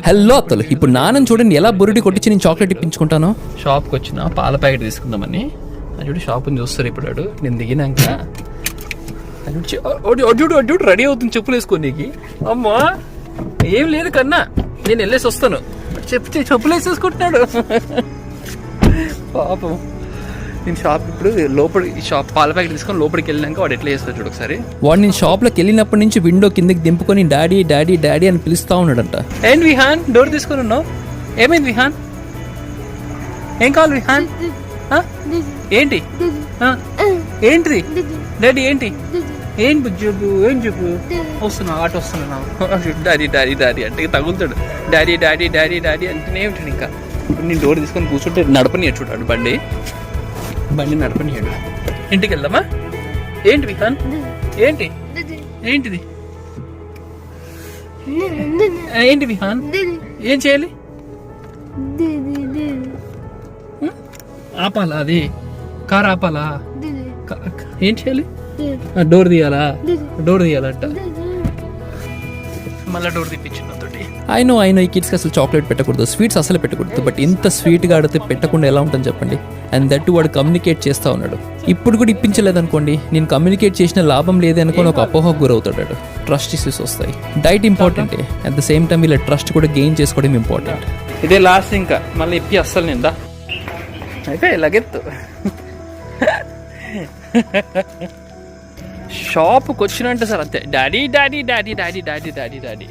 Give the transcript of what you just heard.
Hello అత్తలు, ఇప్పుడు నాన్నని చూడండి ఎలా బురుడి కొట్టించి నేను చాక్లెట్ ఇప్పించుకుంటాను. షాప్కి వచ్చిన పాల ప్యాకెట్ తీసుకుందామని చూడు షాప్ని చూస్తారు. ఇప్పుడు నేను దిగినాక అడ్డు రెడీ అవుతుంది చెప్పులు వేసుకోనీకి. అమ్మా ఏం లేదు కన్నా, నేను వెళ్ళేసి వస్తాను. చెప్పులు వేసేసుకుంటున్నాడు పాపం. నేను షాప్ ఇప్పుడు షాప్ పాల ప్యాకెట్ తీసుకొని లోపలికి వెళ్ళినాక వాడు ఎట్లా చేస్తాడు చూడు ఒకసారి. వాడు నేను షాప్లోకి వెళ్ళినప్పటి నుంచి విండో కిందకి దింపుకొని డాడీ డాడీ డాడీ అని పిలుస్తా ఉన్నాడంట. ఏంటి విహాన్ డోర్ తీసుకొని ఉన్నావు? ఏమైంది విహాన్? ఏం కావాలి విహాన్? ఏంటి ఏంటిది డాడీ? ఏంటి ఏం చెప్పు ఏం చెప్పు? వస్తున్నా ఆట వస్తున్నా. డాడీ డాడీ డాడీ అంటే తగులుతాడు. డాడీ డాడీ డాడీ డాడీ అంటేనే ఉంటాడు. ఇంకా నేను డోర్ తీసుకొని కూర్చుంటే నడపని చూడాడు బండి నడపనియాడు. ఇంటికి వెళ్దామా? ఏంటి విహాన్? ఏంటి ఏంటిది ఏంటి విహాన్? ఏం చేయాలి? ఆపాలా? అది కార్ ఆపాలా? ఏం చేయాలి? డోర్ తీయాలంట. మళ్ళీ డోర్ తీపించిన అయినో ఈ కిడ్స్కి అసలు చాక్లెట్ పెట్టకూడదు, స్వీట్స్ అసలు పెట్టకూడదు. బట్ ఇంత స్వీట్గా ఆడితే పెట్టకుండా ఎలా ఉంటుంది చెప్పండి. అండ్ దట్ వాడు కమ్యూనికేట్ చేస్తూ ఉన్నాడు. ఇప్పుడు కూడా ఇప్పించలేదు అనుకోండి, నేను కమ్యూనికేట్ చేసిన లాభం లేదే అనుకోని ఒక అపోహకు గురవుతాడు. ట్రస్ట్ ఇష్యూస్ వస్తాయి. డైట్ ఇంపార్టెంటే, అట్ ద సేమ్ టైం ఇలా ట్రస్ట్ కూడా గెయిన్ చేసుకోవడం ఇంపార్టెంట్. ఇదే లాస్ట్, ఇంకా మళ్ళీ ఇప్పి అస్సలు నిందా అయితే లగెత్తు. షాప్కి వచ్చినంటే సార్ అంతే, daddy daddy daddy daddy daddy daddy daddy